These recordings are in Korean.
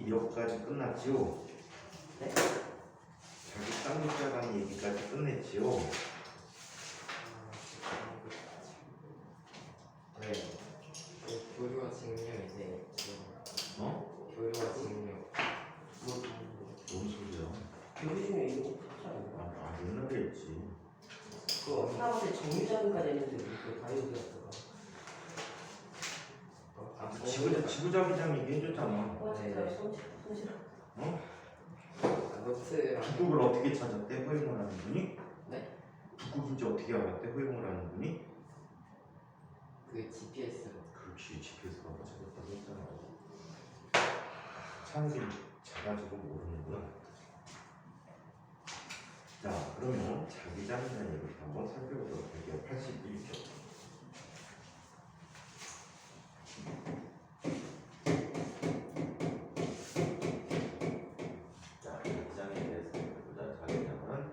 이역까지 끝났지요? 네? 자기 쌍둥이에 관한 얘기까지 끝냈지요? 네. 교류와 증명 이제 교류와 증명. 뭔 소리야? 교류 중에 이거 없지 않나? 옛날에 했지. 그 사업의 정류장까지 했는데 그 다이어트였어. 지구자기장 얘기해줬잖아. 진짜 손실아. 어? 노트랑 북극을 어떻게 찾았대? 허용을 하는 분이? 네? 북극인지 어떻게 알았대? 허용을 하는 분이? 그 GPS로. 그렇지, GPS가 뭐 찾았다고 했잖아. 창이 작아지고 모르는구나. 자, 그러면 자기장이라는 얘기를 한번 살펴보도록 할게요. 81쪽. 자, 자기장에 대해서 살펴보자. 자기장은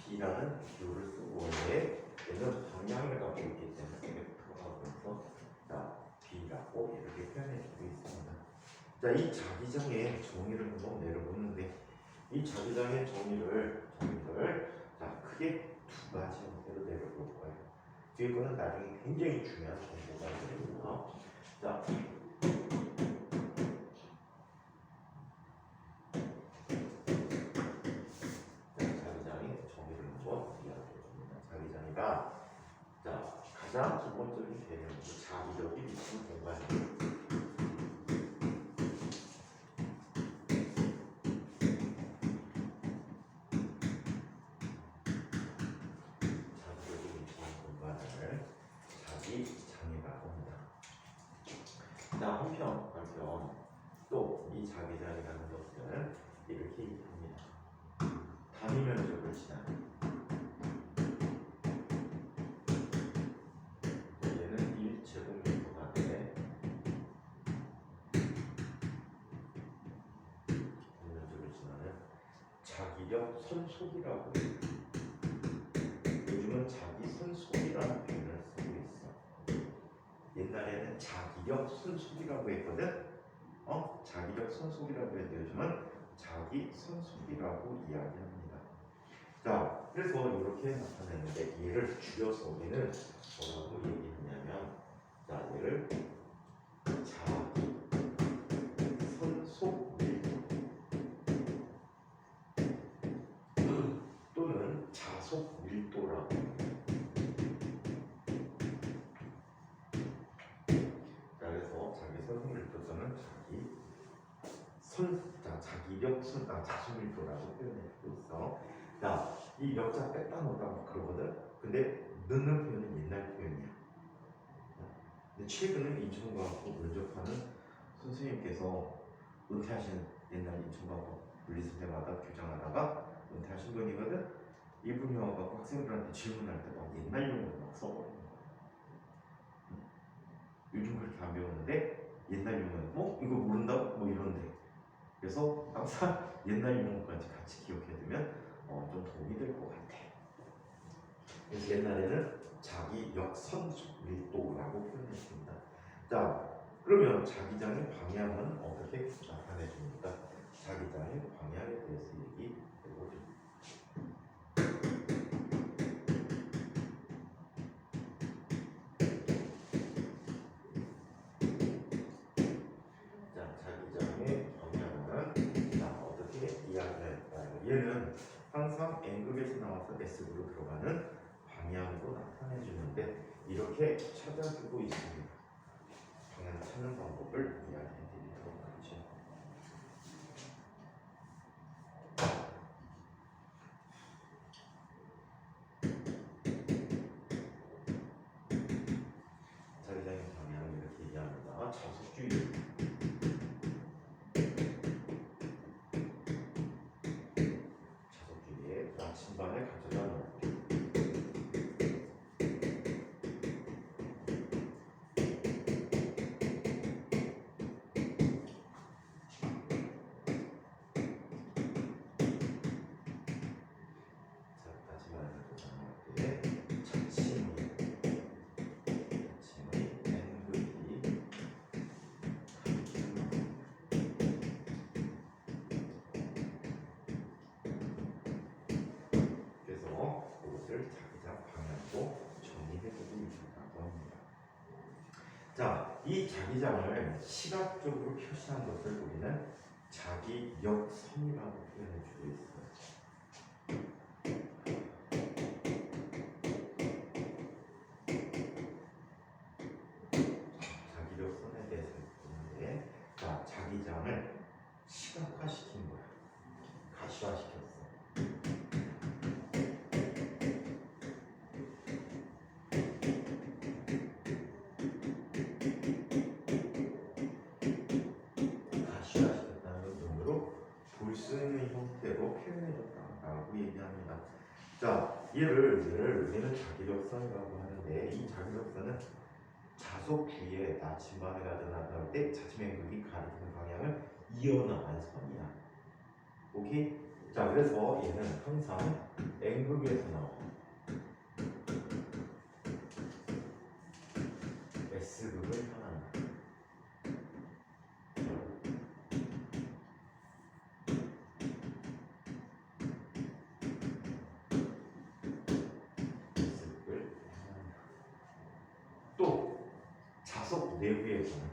B라는 기호를 쓰고 원래 얘는 방향을 갖고 있기 때문에 이렇게 들어가면서 자, B라고 이렇게 표현해주고 있습니다. 자, 이 자기장의 정의를 한번 내려보는데 이 자기장의 정의를 자, 크게 두 가지 형태로 내려볼 거예요. 이거는 나중에 굉장히 중요한 정보가 됩니다. 자, 자기장의 정의를 한번 이야기해 줍니다. 자기장이가 자, 가장 기본적인 개념으로 자기력이 미치는 공간입니다. 자, 한편 또 이 자기장이라는 것은 이렇게 얘기합니다. 단위 면적을 지나는 얘는 1제곱미터가 돼. 단위 면적을 지나는 자기력 선속이라고 해요. 요즘은 자기 선속이라는 표현을 쓰고 있어. 옛날에는 자기력 선속이라고 했거든. 자기력 선속이라고 해도 요즘은 자기 선속이라고 이야기합니다. 자, 그래서 이렇게 나타내는데 얘를 줄여서 우리는 뭐라고 얘기했냐면 자, 얘를 자기 선속 밀도 또는 자속 밀도라고 합니다. 자, 그래서 자기 선속 밀도는 자기력 자속 밀도라고 표현해주고 있어. 자, 이 역자 뺐다 넣었다 막 그러거든. 근데 넣는 표현은 옛날 표현이야. 근데 최근에 인천과학부 면접하는 선생님께서 은퇴하신 옛날 인천과학부 물리선생마다 교장하다가 은퇴하신 분이거든. 이분이 와서 학생들한테 질문할 때 막 옛날 용어를 막 써버리는 거야. 요즘 그렇게 안 배우는데 옛날 용어는 이거 모른다고? 뭐 이런데. 그래서 항상 옛날 용어까지 같이 기억해두면 좀 도움이 될 것 같아. 그래서 옛날에는 자기력 선속 밀도라고 표현했습니다. 자, 그러면 자기장의 방향은 어떻게 나타내줍니까? 자기장의 방향에 대해서 얘기해보죠. 자, 자기장의 방향은 어떻게 이야기할까요? 얘는 항상 N극에서 나와서 S극으로 들어가는 방향으로 나타내주는데 이렇게 찾아주고 있습니다. 방향 찾는 방법을 이야기해드리도록 하죠. 자기장의 방향을 이렇게 얘기합니다. 자속주의 나침반을 가져다 놓을게. 이 자기장을 시각적으로 표시한 것을 우리는 자기력선이라고 표현해 주고 있어요. 자기력선에 대해서 보는데, 자, 자기장을 시각화시킨 거야. 가시화시켰어. 가시화시켰다는 눈으로 볼 수 있는 형태로 표현해줬다라고 얘기합니다. 자, 얘를 우리는 자기력선이라고 하는데, 이 자기력선은 자속 부위에 나침반이라도 나타날 때 자침 앵극이 가리키는 방향을 이어나간 선이야. 오케이? 자, 그래서 얘는 항상 앵극에서 나와. S극을 향한다. S극을 향한다. 또 자속 내부에서는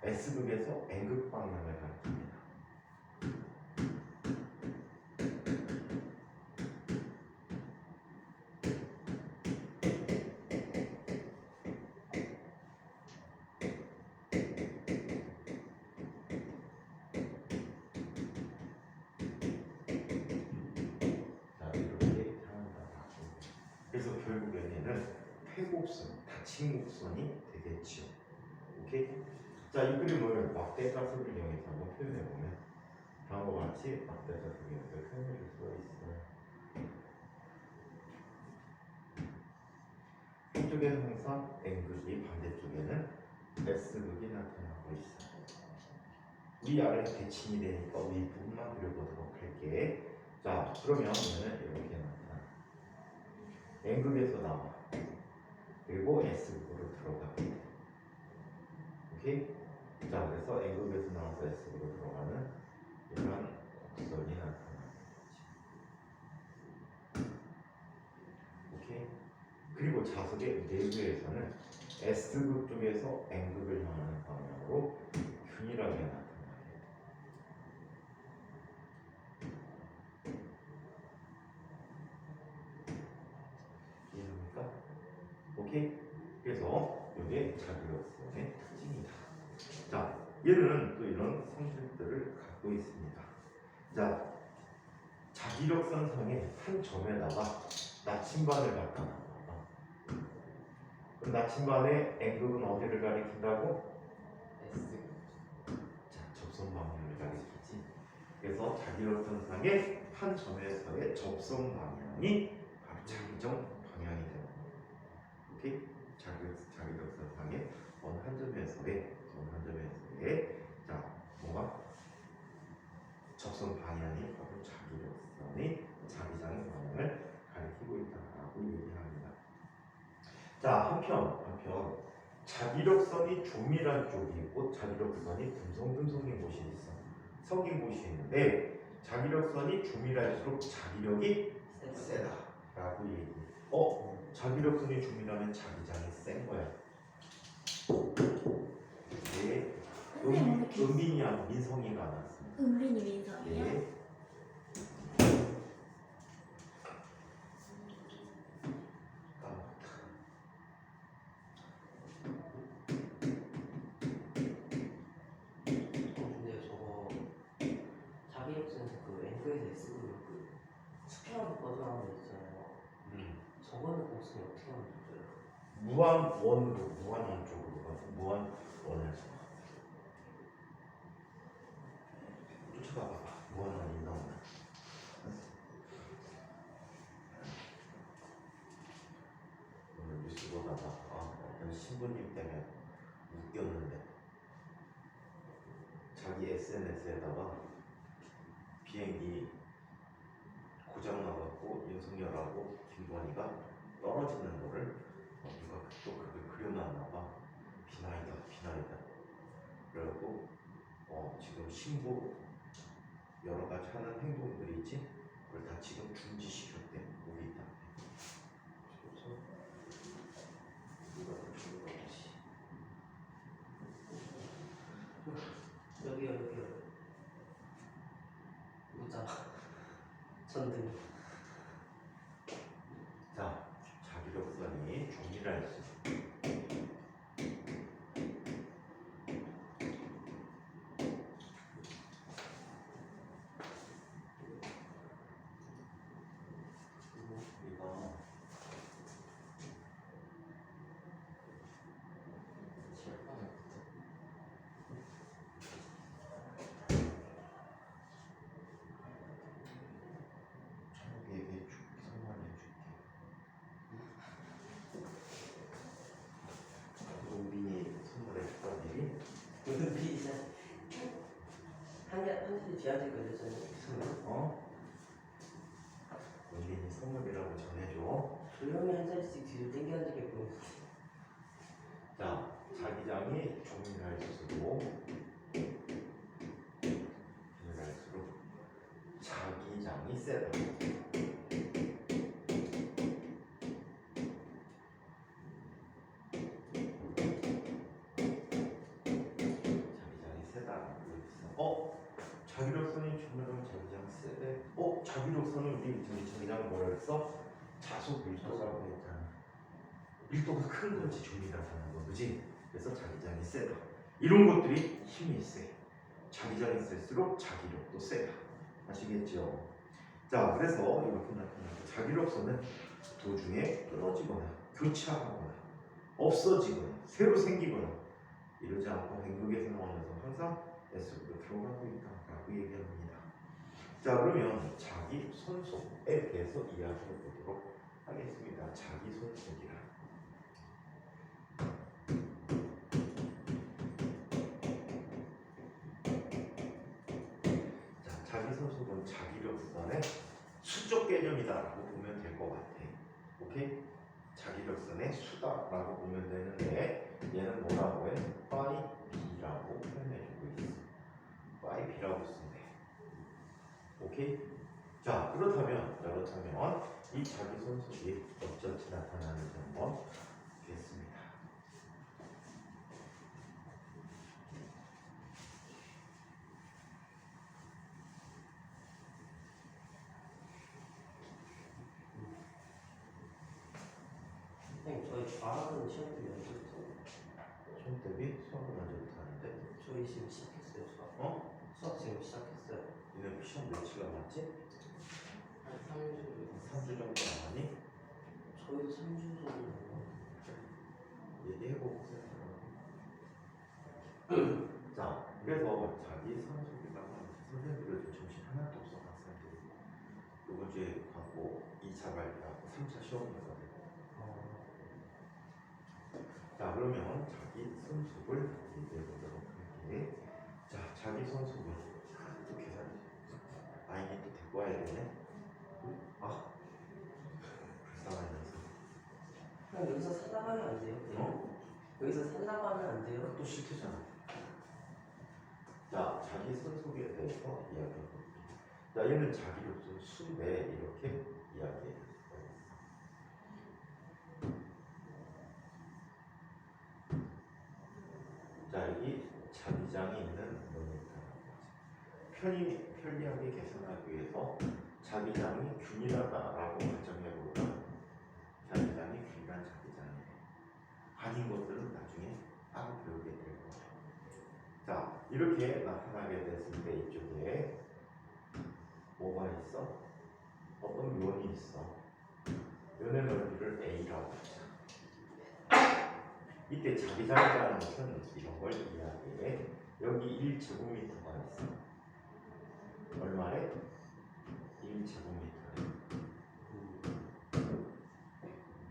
S극에서 N극 방향을 가리킵니다. 자, 이렇게 향한다. 그래서 결국에는 회곡선, 닫힌 곡선이 되겠죠. 오케이? 자, 이 그림을 막대가슴을 이용해서 한번 표현해 보면 다음과 같이 막대가슴을 이용해서 표현해 줄 수가 있어요. 한쪽에는 항상 N극이, 반대쪽에는 S극이 나타나고 있어요. 위아래 대칭이 되니까 윗부분만 그려보도록 할게. 자, 그러면 얘는 이렇게 나타나. N극에서 나와. 그리고 S극으로 들어가게 돼. 오케이? 자, 그래서 N극에서 나와서 S극으로 들어가는 이런 곡선이 나타나겠지. 오케이? 그리고 자석의 내부에서는 S극 쪽에서 N극을 향하는 방향으로 균일하게 나타나게 돼. 이해합니까? 오케이? 그래서 이게 자기력선의 특징이다. 자, 얘는 또 이런 성질들을 갖고 있습니다. 자, 자기력선상의 한 점에다가 나침반을 갖다 놔봐. 그럼 나침반의 N극은 어디를 가리킨다고? S. 자, 접선 방향을 가리키지. 그래서 자기력선상의 한 점에서의 접선 방향이 바로 자기정 방향이 되는 거예요. 오케이? 자기력선상의 어느 한 점에서의 자, 뭐가? 접선 방향이 바로 자기력선의 자기장의 방향을 가리키고 있다라고 얘기합니다. 자, 한편 자기력선이 조밀한 쪽이 있고 자기력선이 듬성듬성인 곳이 있어. 성긴 곳이 있는데 자기력선이 조밀할수록 자기력이 세다라고 얘기해. 자기력선이 조밀하면 자기장이 센 거야. 네. 은빈이하고 민성이가 나왔습니다. 은빈이 민성이요? 네. 근데 저거 자기력선에서 그 N극에서 S극으로 그 수평하게 뻗어나온 거 있잖아요. 저거는 곡선이 어떻게 하면 되죠? 무한원 쪽으로 가서 무한원에서 쫓아가봐. 무한원이 나오나? 오늘 뉴스 보다가 어떤 신부님 때문에 웃겼는데 자기 SNS에다가 비행기 고장 나갖고 윤석열하고 김건희가 떨어지는 거를 누가 또 그렇게 그려놨나봐. 비나이다. 그래갖고 지금 신부 여러 가지 하는 행동들이 있지. 그걸 다 지금 중지시켰대. 우리 있다. 그래서 이거를 주는 거지. 여기요. 의자. 전등. 자, 자기력선이 정리를 했어. 이거 천국에게 선물해줄게. 우빈이 선물해줄까 미리? 무슨 비자? 한 잔이 비하지 걸렸잖아요. 어? 우빈이 선물이라고 전해줘. 조용히 한 잔씩 뒤로 땡겨는 게 보여. 자, 자기장이 정리를 할수록 자기장이 세다. 자기장이 세다라고 있어. 자기력선이 정리하면 자기장 세대. 자기력선은 우리 자기장을 뭐라 그랬어? 자속 밀도라고 했잖아. 밀도가 큰 거지 종이 나타나는 거, 그지? 그래서 자기장이 세다. 이런 것들이 힘이 세. 자기장이 셀수록 자기력도 세다. 아시겠죠? 자, 그래서 이렇게 나타나는 자기력선은 도중에 끊어지거나 교차하거나 없어지거나 새로 생기거나 이러지 않고 행복에 생활하면서 항상 S로 들어가고 있다라고 얘기합니다. 자, 그러면 자기 손속에 대해서 이야기해 보도록 하겠습니다. 자기 손속이라. 자, 자기 손속은 자기력선의 수적 개념이다라고 보면 될 것 같아. 오케이? 자기력선의 수다라고 보면 되는데 얘는 뭐라고 해? 파이 B라고 표현해주고 있어. 파이 B라고 쓴대. 오케이? 자, 그렇다면 이 자기 손속이 어쩌지 나타나는지 한번 보겠습니다. 선생님 저희 좌학은 시험들이 언제부터? 시험 대비 수학은 언제부터 하는데? 저희 지금 시작했어요 수학. 수학 지금 시작했어요. 니네 시험 며칠 남았지? 한 3주 3주 정도 남았니? 저희도 3주 정도 남았어요. 얘기해보고 자, 그래서 자기 상속이라고 하는데 선생님들은 정신 하나도 없어 학생들이. 이번 주에 하고 2차 발표하고 3차 시험이거든. 자, 그러면 자기 손속을 얘기해 보도록 할게. 자, 자기 손속은 또 계산이 아이니 또 데리고 와야 되네. 불쌍한 녀석. 그냥 여기서 살아가면 안 돼요? 여기서 살라고 하면 안 돼요? 또 싫대잖아. 자, 자기 손속에 대해서 이야기해 볼게요. 자, 얘는 자기력선 수배 이렇게 이야기해 줬어요. 자, 여기 자기장이 있는 모니터라고 하죠. 편리하게 계산하기 위해서 자기장이 균일하다라고 가정해보면 자기장이 균일한 자기장이에요. 아닌 것들은 나중에 따로 배우게 될 거예요. 자, 이렇게 나타나게 됐을 때 이쪽에 뭐가 있어? 어떤 면이 있어. 면의 넓이를 A라고 하자. 이때 자기장이라는 것은 이런 걸 이야기해. 여기 1제곱미터가 있어. 얼마래? 1제곱미터래.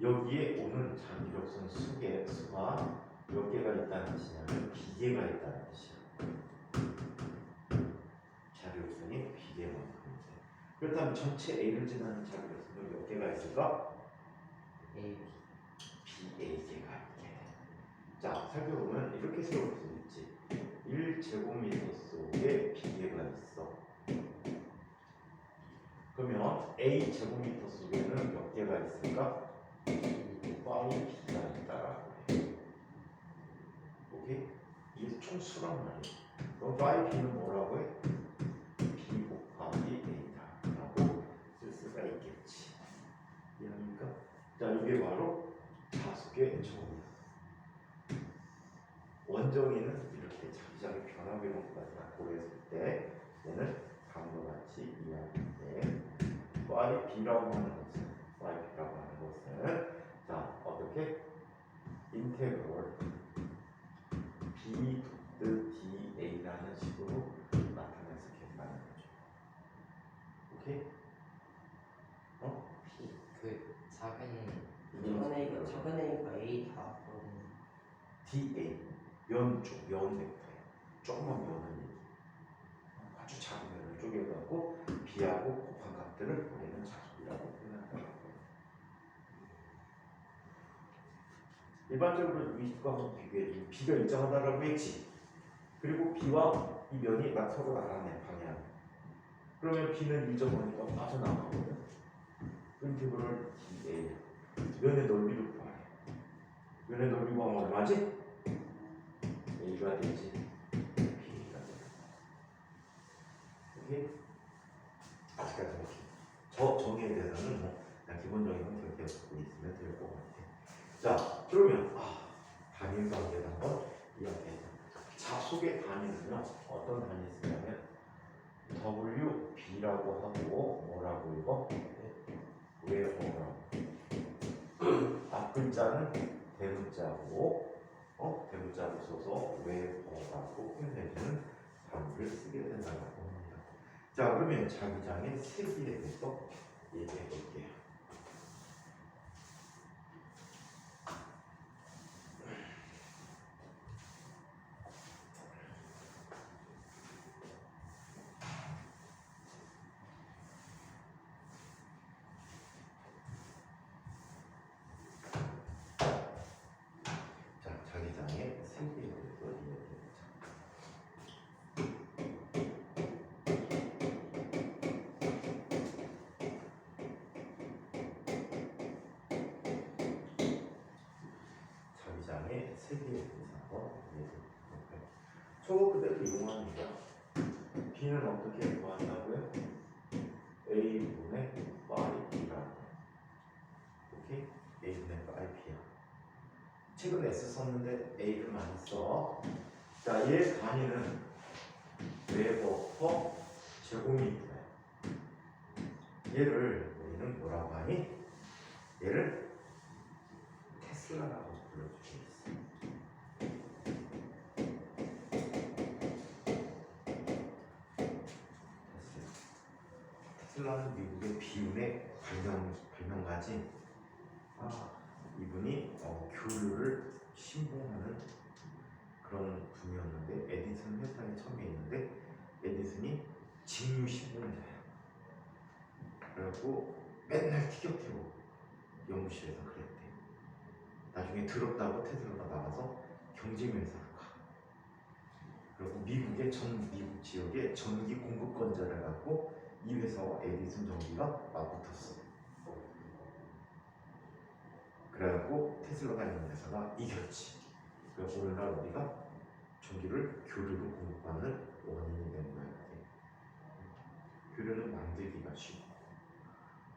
여기에 오는 자기력선 수가 몇 개가 있다는 뜻이냐면 비계가 있다는 뜻이야. 자기력선이 비계만큼인데. 그렇다면 전체 A를 지나는 자기력선은 몇 개가 있을까? A, BA개가 있게 돼. 자, 살펴보면 이렇게 세울 수 있지. 1제곱미터 속에 비계가 있어. 그러면 A 제곱미터 속에는 몇 개가 있을까? 5B가 있다라고 해. 오케이? 이게 총수란 말이야. 그럼 5B는 뭐라고 해? B 곱하기 A다라고 쓸 수가 있겠지. 이해합니까? 자, 이게 바로 자속의 정의. 원정이는 이렇게 자기장의 변화 이론까지 다 고려했을 때 얘는 다음과 같이 이해하는데 yB라고 하는 것은 자 어떻게 인테그럴 b 드 da라는 식으로 나타내서 계산하는 거죠. 오케이? 그 작은 A가 A 다 dA 연쪽 연 벡터야. 조그만 면을 얘기. 아주 작은 면을 쪼개갖고 b하고 곱한 값들을 우리는 자속이라고 표현한다고. 일반적으로 위과 비교해 b가 일정하다라고 했지. 그리고 b와 이 면이 서로 나란해 방향. 그러면 b는 일정하니까 빠져나가거든. 인테그럴 dA 면의 넓이를 구하래. 면의 넓이 구하면 얼마지? A가 되지. B가 되지. 오케이? 아직까지 오케이. 저 정의에 대해서는 뭐 그냥 기본적인 건 기억해 갖고 있으면 될 것 같아. 자, 그러면 단일 관계를 한번 이야기해보자. 자속의 단위는요 어떤 단위 쓰냐면 WB라고 하고 뭐라고 읽어? 웨어라고. 앞 글자는 대문자고 대문자로 써서 웨어라고 표현해주는 단위를 쓰게 된다고 합니다. 자, 그러면 자기장의 세기에 대해서 얘기해 볼게요. 세계에 대해서 얘기해볼까요? 저거 그대로 이용합니다. B는 어떻게 구한다고요? A분의 B라고. 오케이? A분의 B야. 최근에 S 썼는데 A를 많이 써. 자, 얘 단위는 웨버 제곱미터야. 얘를 우리는 뭐라고 하니? 얘를 테슬라라고 불러주고 있어. 테슬라는 미국의 비운의 발명가지. 이분이 교류를 신봉하는 그런 분이었는데 에디슨 회사에 처음에 있는데 에디슨이 직류 신봉자야. 그래갖고 맨날 티격태고 연구실에서 그랬대. 나중에 더럽다고 테슬라가 나가서 경쟁회사로 가. 그리고 미국의 전 미국 지역의 전기 공급권자를 갖고 이 회사와 에디슨 전기가 맞붙었어. 그래갖고 테슬라가 있는 회사가 이겼지. 그래서 오늘날 우리가 전기를 교류로 공급하는 원인이 되는 거야. 교류는 만들기가 쉽고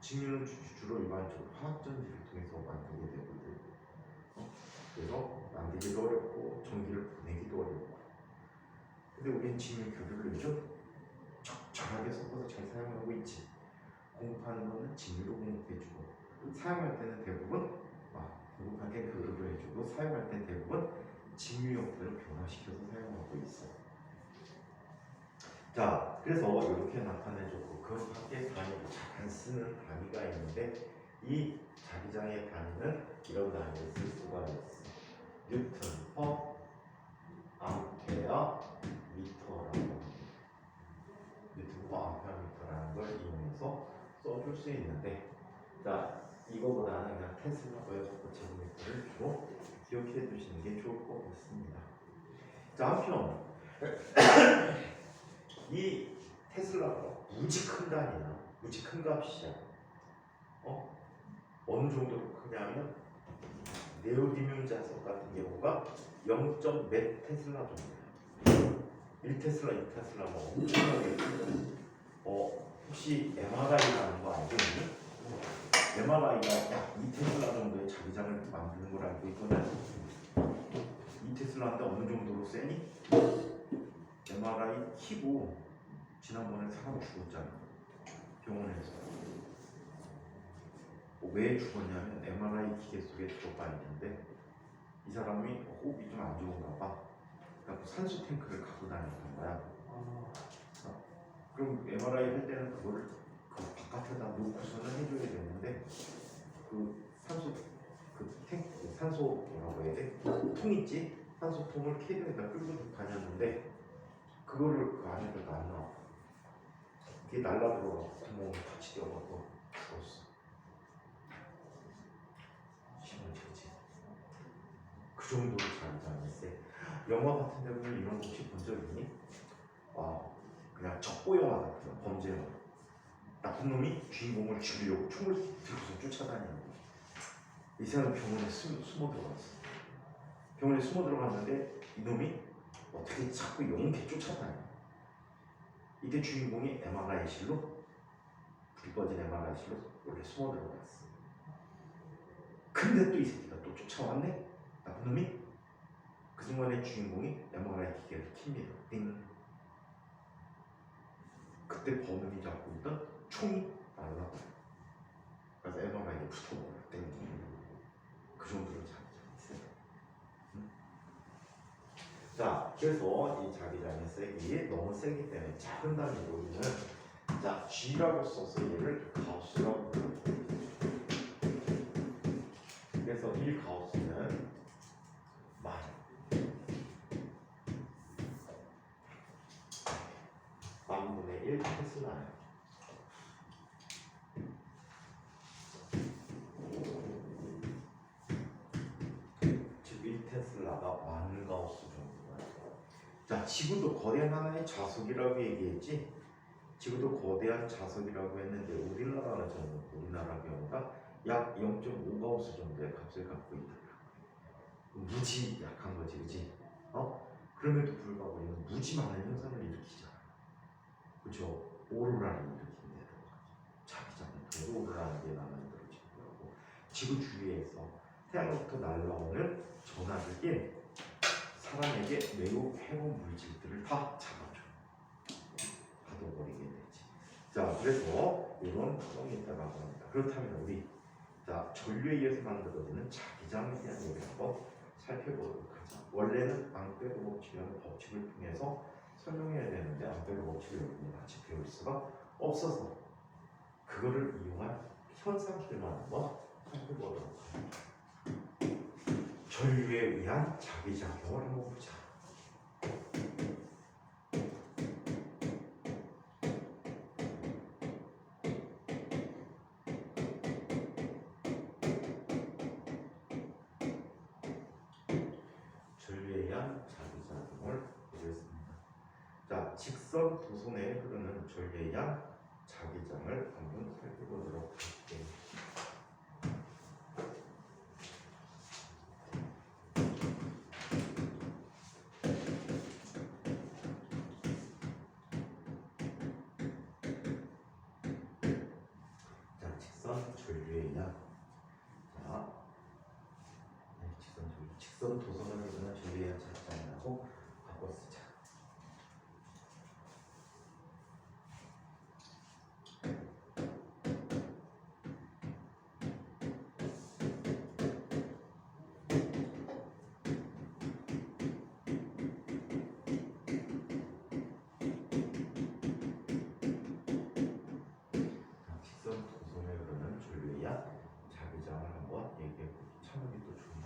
직류는 주로 일반적으로 화학전지를 통해서 만들게 되거든. 그래서 만들기도 어렵고 전기를 보내기도 어렵고. 근데 우리는 직류 교류를 요즘 적절하게 섞어서 잘 사용하고 있지. 공급하는 거는 직류로 공급해주고 사용할 때는 대부분 공급할 때 교류를 해주고 사용할 때 대부분 직류 형태를 변화시켜서 사용하고 있어. 자, 그래서 이렇게 나타내줬고 그 밖에 단위로 잠깐 쓰는 단위가 있는데 이 자기장의 단위는 이런 단위를 쓸 수가 있어. 뉴턴 퍼 암페어 미터라고 합니다. 뉴턴 퍼 암페어 미터라는 걸 이용해서 써줄 수 있는데, 자, 이거보다는 그냥 테슬라 웨버 제곱미터를 주로 기억해 두시는 게 좋을 것 같습니다. 자, 한편 이 테슬라가 무지 큰 단위야. 무지 큰 값이야. 어느 정도로 크냐면 네오디뮴 자석 같은 경우가 0. 몇 테슬라 정도야. 1테슬라, 2테슬라 뭐 엄청나게 큰 혹시 MRI라는 거 알고 있니? MRI가 약 2테슬라 정도의 자기장을 만드는 걸 알고 있거든. 2테슬라인데 어느 정도로 세니? MRI 키고 지난번에 사람 죽었잖아. 병원에서. 왜 죽었냐면 MRI 기계 속에 들어가 있는데 이 사람이 호흡이 좀 안 좋은가 봐. 그래서 산소 탱크를 갖고 다녔던 거야. 그럼 MRI 할 때는 그거를 그 바깥에다 놓고서는 해줘야 되는데 그 산소 산소 뭐라고 해야 돼? 통 있지? 산소통을 캐리어에다 끌고 다녔는데 그거를 그 안에다가 안 나와. 이게 날라 들어가고 구멍을 같이 뛰어가고 죽었어. 심각하지. 그 정도로 잔잔했어. 영화 같은 데 보면 이런 거 혹시 본 적 있니? 그냥 첩보 영화 같은 범죄 영화. 나쁜 놈이 주인공을 죽이려고 총을 들고서 쫓아다니는 거야. 이 사람 병원에 숨어 들어갔어. 병원에 숨어 들어갔는데 이놈이 어떻게 자꾸 용케 쫓아다녀. 이때 주인공이 MRI실로 불이 꺼진 MRI실로 원래 숨어 들어갔어. 근데 또 이 새끼가 또 쫓아왔네. 나쁜 놈이. 그 순간에 주인공이 MRI 기계를 킵니다. 띵. 그때 범인이 잡고 있던 총이 날라가요. 그래서 MRI에 붙어버려. 띵. 그 정도로 자기장이 세요. 자, 그래서 이 자기장의 세기 너무 세기 때문에 작은 단위로 우리는 자 G라고 써서 얘를 가우스라고 불러요. 그래서 1 가우스는 만분의 1 테슬라예요. 즉 1테슬라가 만 가우스 정도예요. 자, 지구도 거대한 하나의 자석이라고 얘기했지. 지구도 거대한 자석이라고 했는데 우리나라는 우리나라 경우가 약 0.5 가우스 정도의 값을 갖고 있다. 무지 약한 거지, 그지? 그럼에도 불구하고 이는 무지 많은 현상을 일으키잖아. 그렇죠? 오로라를 일으킨대요. 자기장이 도 오로라는 게 만들어지는 거고, 지구 주위에서 태양으로부터 날라오는 전하들이 사람에게 매우 해로운 물질들을 다 잡아줘. 가둬버리게 되지. 자, 그래서 이런 특성이 있다고 합니다. 그렇다면 우리 전류에 의해서 만들어지는 자기장에 대한 얘기를 한번 살펴보도록 하자. 원래는 앙페르 법칙이라는 법칙을 통해서 설명해야 되는데 앙페르 법칙을 여러분이 같이 배울 수가 없어서 그거를 이용한 현상들만 한번 살펴보도록 합니다. 전류에 의한 자기작용을 한번 보자. 전류에 의한 자기작용을 보겠습니다. 자, 직선 도선에 흐르는 전류에 의한 자기장을 한번 살펴보도록 할게요. 자, 직선 전류에 의한 직선 도선을 흐르는 전류에 의한 자기장이라고 바꿔 쓰자. 직선 도선에 흐르는 전류에 의한 자기장을 한번 얘기해보자. 찬욱이 또 좋네.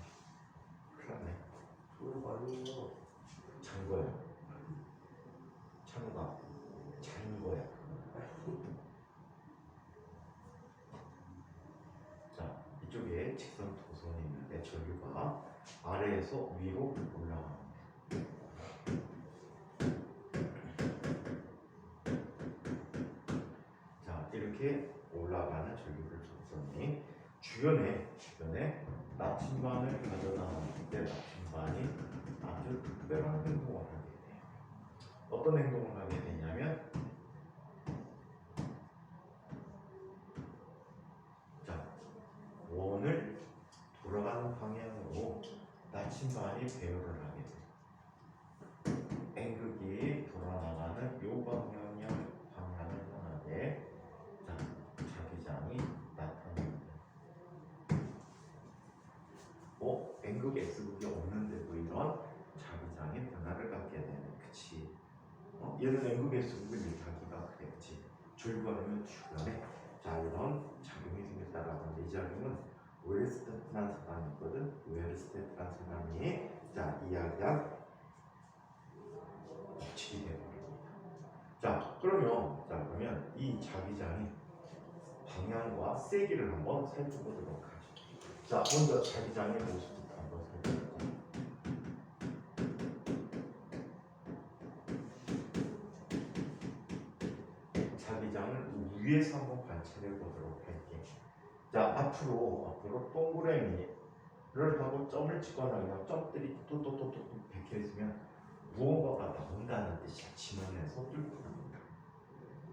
큰일 났네. 그런 거 아니에요. 잔 거야. 찬우가 잔 거야. 자, 이쪽에 직선 도선이 있는데 전류가 아래에서 위로 올라가는 자, 이렇게 곡선이 주변에 나침반을 가져다놨을 때 나침반이 아주 특별한 행동을 하게 돼요. 어떤 행동을 하게 되냐면, 자, 원을 돌아가는 방향으로 나침반이 배열을 하게 돼요. N극이 돌아나가는 요 방향을 향하게 자, 자기장이 나타납니다. N극, S극이 없는데도 이런 자기장의 변화를 갖게 되는, 그치? 얘는 N극, S극을 이렇게 하기가 그래, 그치? 줄거리면 주변에 자, 이런 작용이 생겼다라고 하는데, 이 작용은 웰스테트라는 사람이 있거든. 웰스테트라는 사람이 자, 이야기한 법칙이 되어버립니다. 자, 그러면 이 자기장의 방향과 세기를 한번 살펴보도록 하죠. 자, 먼저 자기장의 모습부터 한번 살펴보죠. 자기장을 위에서 한번 관찰해 보도록 할게요. 자, 앞으로 동그라미를 하고 점을 찍거나 그냥 점들이 뚝뚝뚝뚝 박혀 있으면 무언가가 나온다는 뜻이야. 지면에서 뚫고 나온다.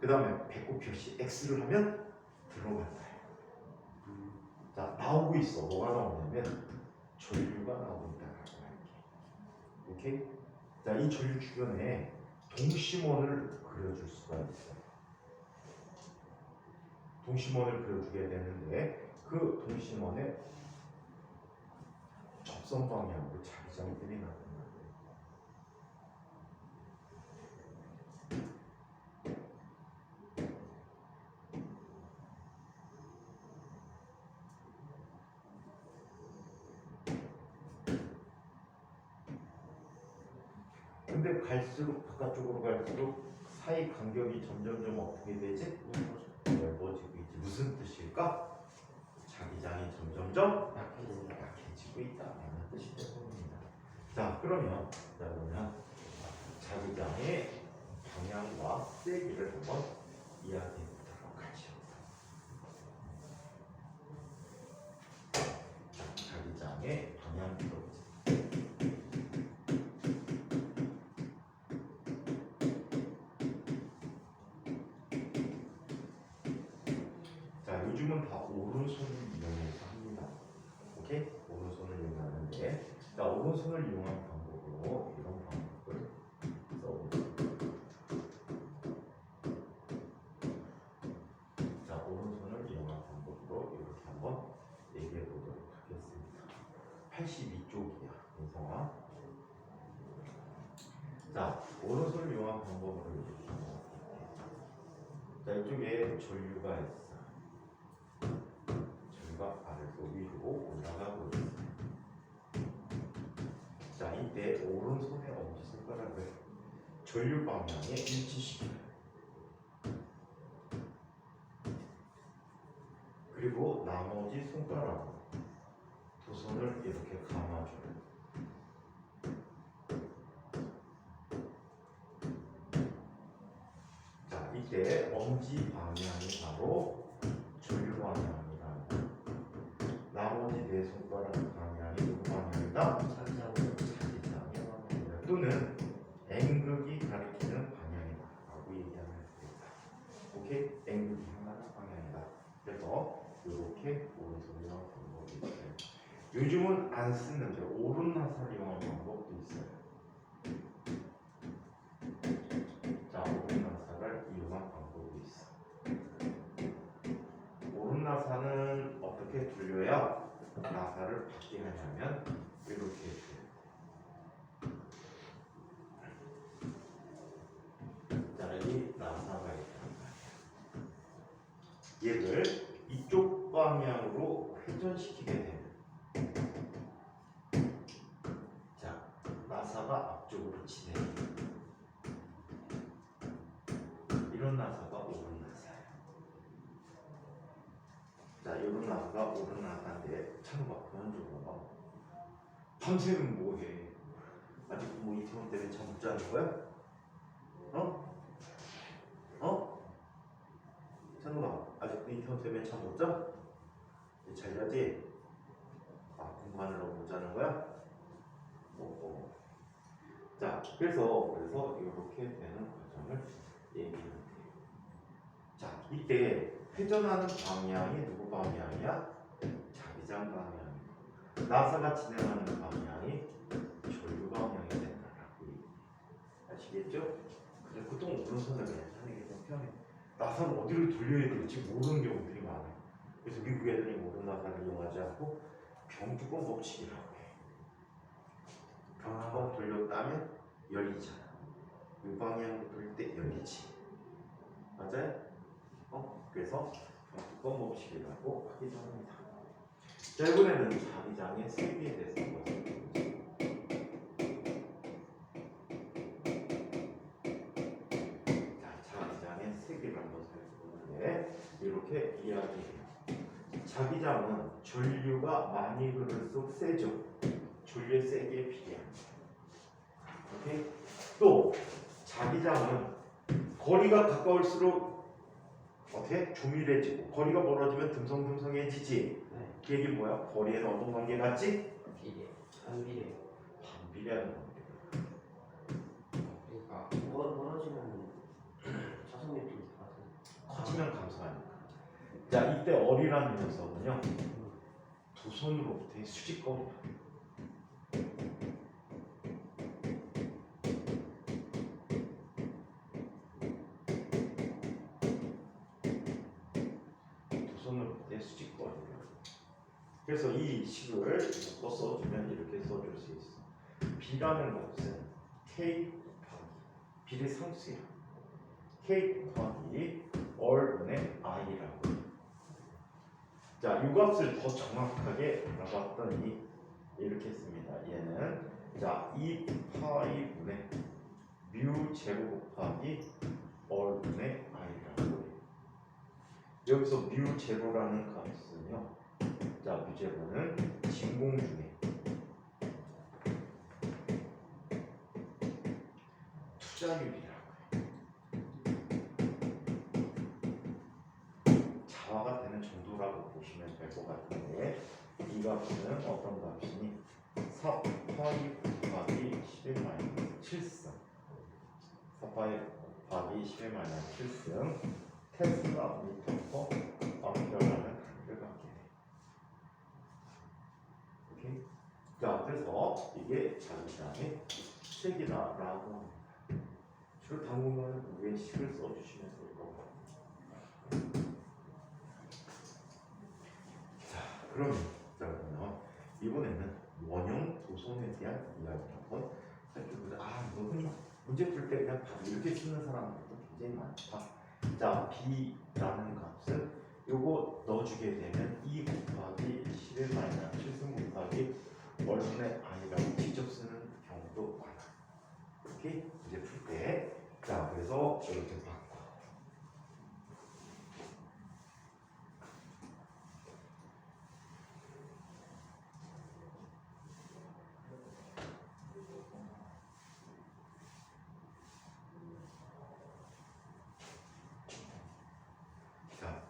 그 다음에 배꼽 표시 X를 하면 들어간다. 자, 나오고 있어. 뭐가 나오냐면 전류가 나오고 있다라고 할게. 오케이? 자, 이 전류 주변에 동심원을 그려줄 수가 있어요. 동심원을 그려주게 되는데, 그 동심원의 접선 방향으로 자기장들이 나타나요. 근데 갈수록 바깥쪽으로 갈수록 사이 간격이 점점점 어떻게 되지? 넓어지고 있지. 무슨 뜻일까? 자기장이 점점점 약해지고 있다는 뜻이 되봅니다. 자, 그러면 자기장의 방향과 세기를 한번 이야기해 보도록 하죠. 자기장의 방향부터. 요즘은 다 오른손을 이용해서 합니다. 오케이? 오른손을 이용하는데, 자, 오른손을 이용한 방법으로 이런 방법을 써보겠습니다. 자, 오른손을 이용한 방법으로 이렇게 한번 얘기해 보도록 하겠습니다. 82쪽이야, 인성아. 자, 오른손을 이용한 방법으로 이렇게 한번 볼게요. 자, 이쪽에 전류가 있어. 아래로 위로 올라가고 있어요. 자, 이때 오른손의 엄지손가락을 전류 방향에 일치시켜요. 그리고 나머지 손가락으로 두 손을 이렇게 감아줘요. 자, 이때 엄지 방향이 바로 전류 방향. 나머지 네 손가락 방향이 누구 방향이다? 자기장이다. 또는 N극이 가리키는 방향이다 라고 얘기하면 됩니다. 오케이? N극이 향하는 방향이다. 그래서 이렇게 오른손이랑 방법이 있어요. 요즘은 안 쓰는데 오른나사를 이용한 방법도 있어요. 자, 오른나사를 이용한 방법이 있어. 오른나사는 어떻게 돌려야 나사를 받게 하냐면 이렇게 해줘요. 자, 이 나사가 있단 말이야. 얘를 이쪽 방향으로 회전시키게 되면, 자, 나사가 앞쪽으로 진행해. 이런 나사가 오른 나사예요. 자, 이런 나사가 오른 나사인데, 참 봐, 그런 쪽으로 봐. 밤새면 뭐해? 아직 뭐 이태원 때문에 잠 못 자는 거야? 찬우가 아직 이태원 때문에 잠 못 자? 잘려지? 아, 공간으로 보자는 거야? 자, 그래서 이렇게 되는 과정을 얘기하면 돼요. 자, 이때 회전하는 방향이 누구 방향이야? 자기장 방향이고, 나사가 진행하는 방향이 전류 방향이 된다라고 얘기해요. 아시겠죠? 근데 보통 오른손을 그냥 하는 게 좀 편해. 나사를 어디로 돌려야 될지 모르는 경우들이 많아요. 그래서 미국 애들이 모든 나사를 이용하지 않고 병뚜껑 법칙이라고 해. 병뚜껑 돌렸다면 열리잖아. 이 방향으로 돌릴 때 열리지. 맞아요? 그래서 병뚜껑 법칙이라고 하기도 합니다. 자, 이번에는 자기장의 세기에 대해서 한번 살펴보죠. 자, 자기장의 세기를 한번 살펴보는데 이렇게 이야기해요. 자기장은 전류가 많이 흐를수록 세죠. 전류의 세기에 비례합니다. 오케이? 또 자기장은 거리가 가까울수록 어떻게? 조밀해지고 거리가 멀어지면 듬성듬성해지지. 네. 그 얘기 뭐야? 거리에는 어떤 관계 같지? 비례. 반비례. 반비례하는 관계. 그러니까 멀어지면 자석률 좀 같은. 커지면 감소하니까. 자, 이때 어리라는 녀석은요, 두 손으로부터의 수직거리다. 두 손으로부터의 수직거리다. 그래서 이 식을 써주면 이렇게 써줄 수 있어. B라는 값은 K 곱하기 B의 상수야. K 곱하기 얼분의 I라고. 자, 이 값을 더 정확하게 알아봤더니 이렇게 씁니다. 얘는 자, 2파이 분의 뮤 제곱 곱하기 얼분의 I라고 해요. 여기서 뮤 제로라는 값은요. 자, 뮤 제로는 진공 중에 투자율이라고 해요. 자화가 되는 정도라고 보시면 될 것 같은데 이 값은 어떤 값이니? 4파이 곱하기 10의 마이너스 7승 4파이 곱하기 10의 마이너스 7승 테슬라 미터 퍼 암페어라는 단위를 갖게 돼요. 오케이? 자, 그래서 이게 자기장의 색이다라고 합니다. 주로 당분간은 위에 식을 써주시면 될 것 같아요. 자, 그러면 이번에는 원형 도선에 대한 이야기를 한번 살펴보자. 아, 이거는 문제 풀 때 그냥 바로 이렇게 쓰는 사람들도 굉장히 많다. 자, B라는 값은 요거 넣어주게 되면 2 곱하기 11 마이너스 7승 곱하기 얼분의 I라고 직접 쓰는 경우도 많아. 이렇게 문제 풀 때. 자, 그래서 이렇게 바꿔. 자,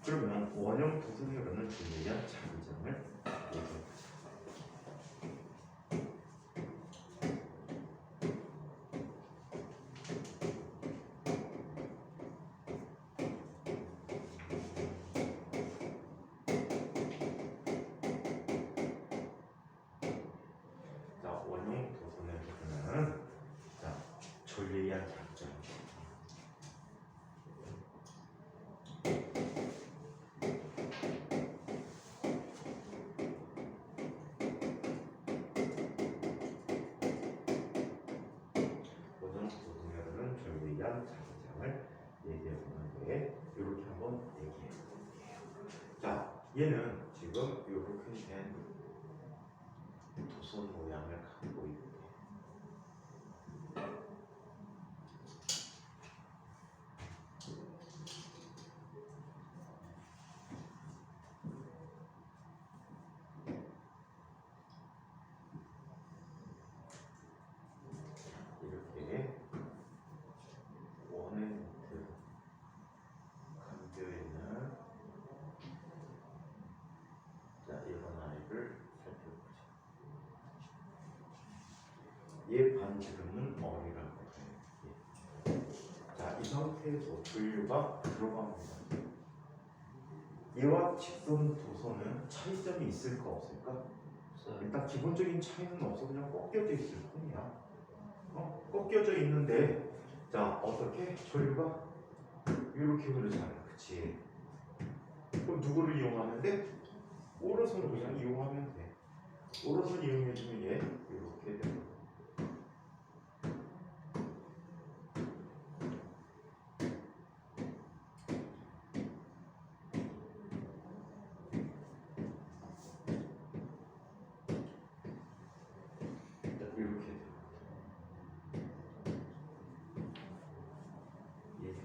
그러면 원형 도선으로는 주의한 자기장을 얘기해보자. 자, 원형 도선에서는 자, 전례한 자기장. 원형 도선에서는 전례한 자기장을 얘기해 보는데 이렇게 한번 얘기해 볼게요. 자, 얘는 지금 이렇게 된 도선 모양을 갖고 있고. 이렇게 원의 밑으로 감겨 있는 얘 반지름은 R이라고 해요. 자, 이 상태에서 전류가 들어갑니다. 얘와 직선 도선은 차이점이 있을까 없을까? 없어요. 일단 기본적인 차이는 없어. 그냥 꺾여져 있을 뿐이야. 꺾여져 있는데, 자, 어떻게 전류가 이렇게 흐르잖아. 그치? 그럼 누구를 이용하는데? 오른손을 그냥 이용하면 돼. 오른손 이용해주면 얘 이렇게 돼. 이렇게 돼. 예.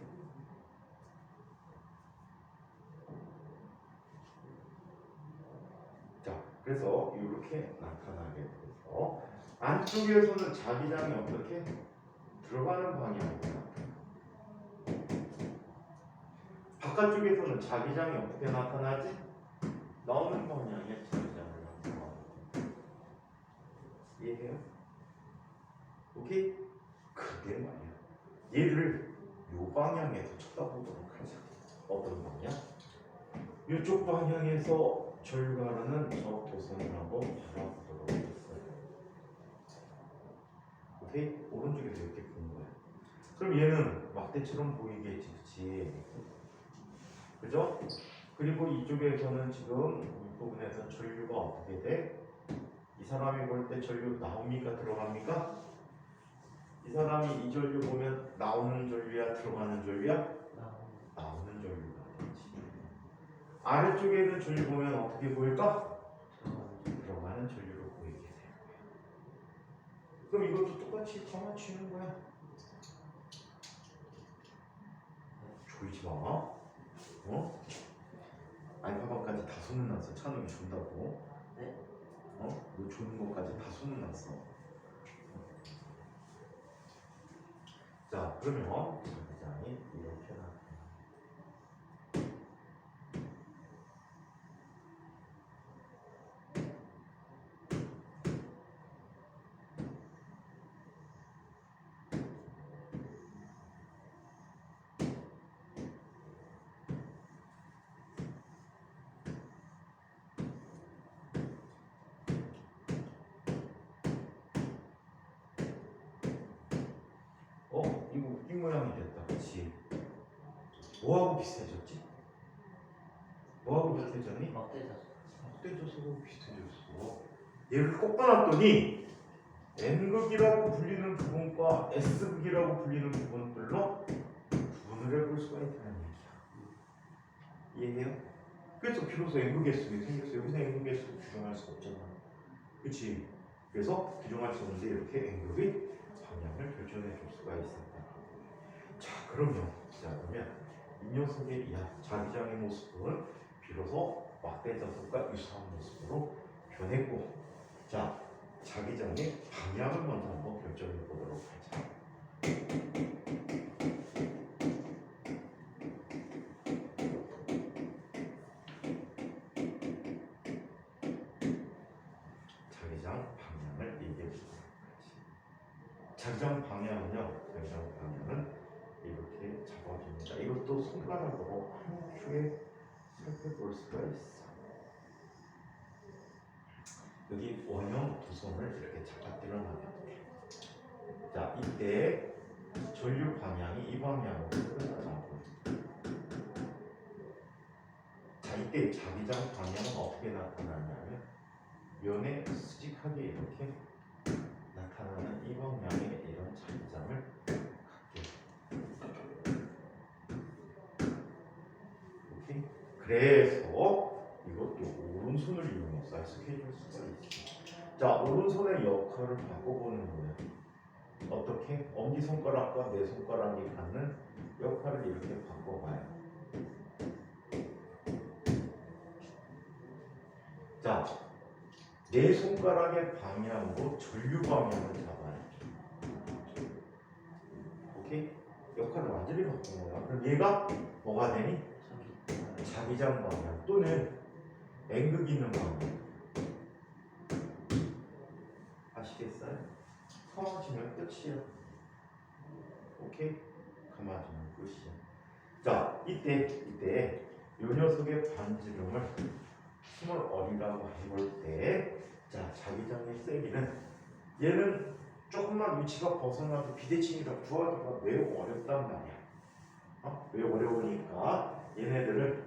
자, 그래서 이렇게 나타나게 돼서 안쪽에서는 자기장이 어떻게 들어가는 방향으로 나타나. 바깥쪽에서는 자기장이 어떻게 나타나지? 나오는 방향에 자기장을 나타나. 이해해요? 오케이? 그게 말이야. 얘를 요 방향에서 쳐다보도록 하자. 어떤 방향? 이쪽 방향에서 절가는 저 도선을 한번 바라보도록 했어요. 오케이? 오른쪽에서 이렇게 보는 거야. 그럼 얘는 막대처럼 보이겠지, 그치? 그죠? 그리고 이쪽에서는 지금 윗부분에서 전류가 어떻게 돼? 이 사람이 볼 때 전류 나옵니까? 들어갑니까? 이 사람이 이 전류 보면 나오는 전류야? 들어가는 전류야? 나오는 전류가 되지. 아래쪽에 있는 전류 보면 어떻게 보일까? 들어가는 전류로 보이게 돼. 그럼 이것도 똑같이 다 맞추는 거야. 졸지 마. 알파반까지 다 소문났어. 찬웅이 준다고. 네? 너 주는 것까지 다 소문났어. 자, 그러면 자기장이 이렇게 나타나. 이거 웃긴 모양이 됐다. 그치? 뭐하고 비슷해졌지? 뭐하고 비슷해졌니? 막대져서 비슷해졌어. 얘를 꺾어놨더니 N극이라고 불리는 부분과 S극이라고 불리는 부분들로 구분을 해볼 수가 있다는 얘기야. 이해해요? 그래서 비로소 N극 S극이 생겼어. 여기서 N극 S극 규정할 수 없잖아. 그치? 그래서 규정할 수 없는데 이렇게 N극의 방향을 결정해 줄 수가 있었다. 자, 그러면 이 녀석의 자기장의 모습은 비로소 막대자석과 유사한 모습으로 변했고, 자, 자기장의 방향을 먼저 한번 결정해 보도록 하자. 자기장 방향을 얘기해 보도록 하자. 자기장 방향은 이렇게 잡아줍니다. 이것도 손가락으로 한 큐에 살펴볼 수가 있어. 여기 원형 두 손을 이렇게 잡아들어 놔야 돼. 자, 이때 전류 방향이 이 방향으로 흘러나가고, 자, 이때 자기장 방향은 어떻게 나타나냐면 면에 수직하게 이렇게 나타나는 이 방향의 이런 자기장을 갖게. 그래서 이것도 오른손을 이용해서 해석해 줄 수가 있어. 자, 오른손의 역할을 바꿔보는 거예요. 어떻게? 엄지손가락과 내 손가락이 갖는 역할을 이렇게 바꿔봐요. 자, 내 손가락의 방향으로 전류 방향을 잡아요. 오케이? 역할을 완전히 바꾼 거야. 그럼 얘가 뭐가 되니? 자기장 방향 또는 N극 있는 방향. 아시겠어요? 감아주면 끝이야. 오케이? 감아주면 끝이야. 자, 이때 요 녀석의 반지름을 스몰 어리라고 해볼 때, 자, 자기장의 세기는 얘는 조금만 위치가 벗어나도 비대칭이라 구하기가 매우 어렵단 말이야. 매우 어려우니까 얘네들을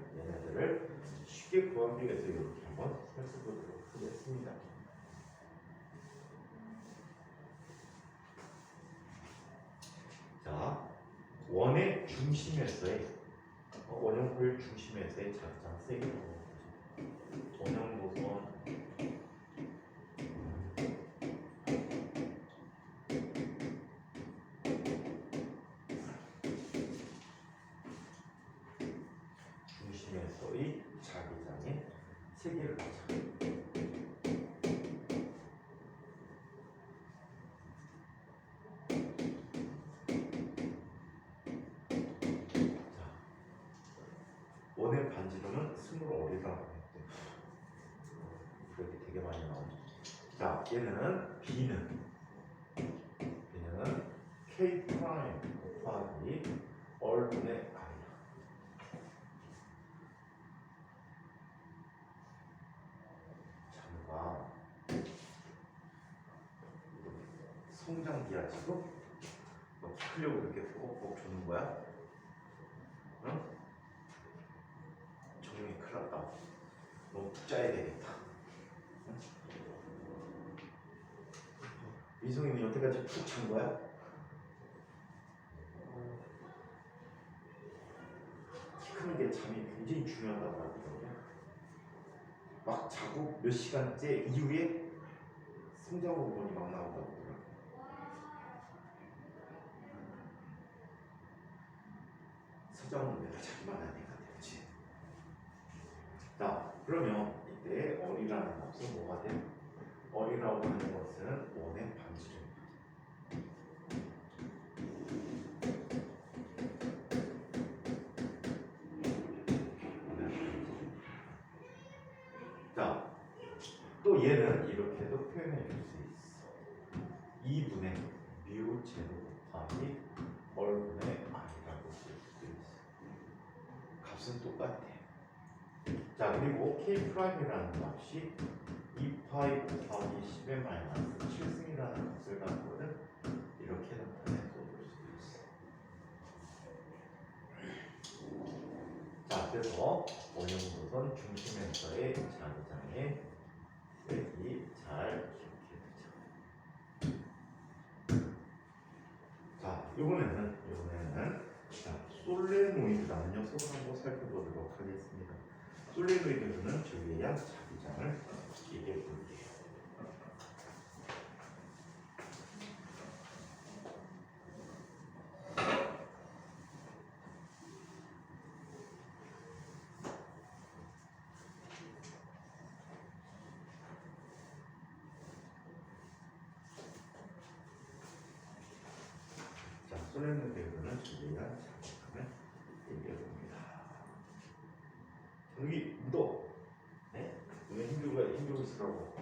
쉽게 구하기 위해서 이렇게 한번 살펴보도록 하겠습니다. 자, 원의 중심에서의 원형표의 중심에서의 자기장 세기라고 하죠. 원형도선 중심에서의 자기장의 세기를 하자. 원의 반지름은 스몰 어리라고 했대. 그렇게 되게 많이 나오네. 자, 얘는 B는 K 프라임 곱하기 얼분의 R이야. 잠깐 성장기야 지금? 너 키려고 이렇게 뻑뻑 주는 거야? 응? 정말 큰일 났다. 너 푹 자야 되겠다. 응? 민성이는 여태까지 푹 잔 거야? 키 크는 게 잠이 굉장히 중요하다고 하거든요. 막 자고 몇 시간째 이후에 성장 호르몬이 막 나온다고 그러더라고요. 서장은 내가 자기만 해야 되니까 되지. 자, 그러면 이때 어리라는 값은 뭐가 돼? 어리라고 하는 것은 원의 반지름. 자, 또 얘는 이렇게도 표현해 줄 수 있어. 2분의 뮤 제곱 곱하기 얼분의 r이라고 쓸 수도 있어. 값은 똑같아. 자, 그리고 k 프라임이라는 값이 2파이 곱하기 10의 마이너스 7승이라는 값을 갖거든. 이렇게 나타내서 볼 수도 있어. 자, 그래서 원형도선 중심에서의 자기장의 세기 잘 기억해 두자. 자, 이번에는 자, 솔레노이드라는 녀석을 한번 살펴보도록 하겠습니다. 솔레노이드는 주의해야 자기장을 얘기해 볼게요. 자, 솔레노이드는 주의해야 자기장을 얘기해 봅니다. 여기 묻어. 네? 왜 힘들고 있으라고.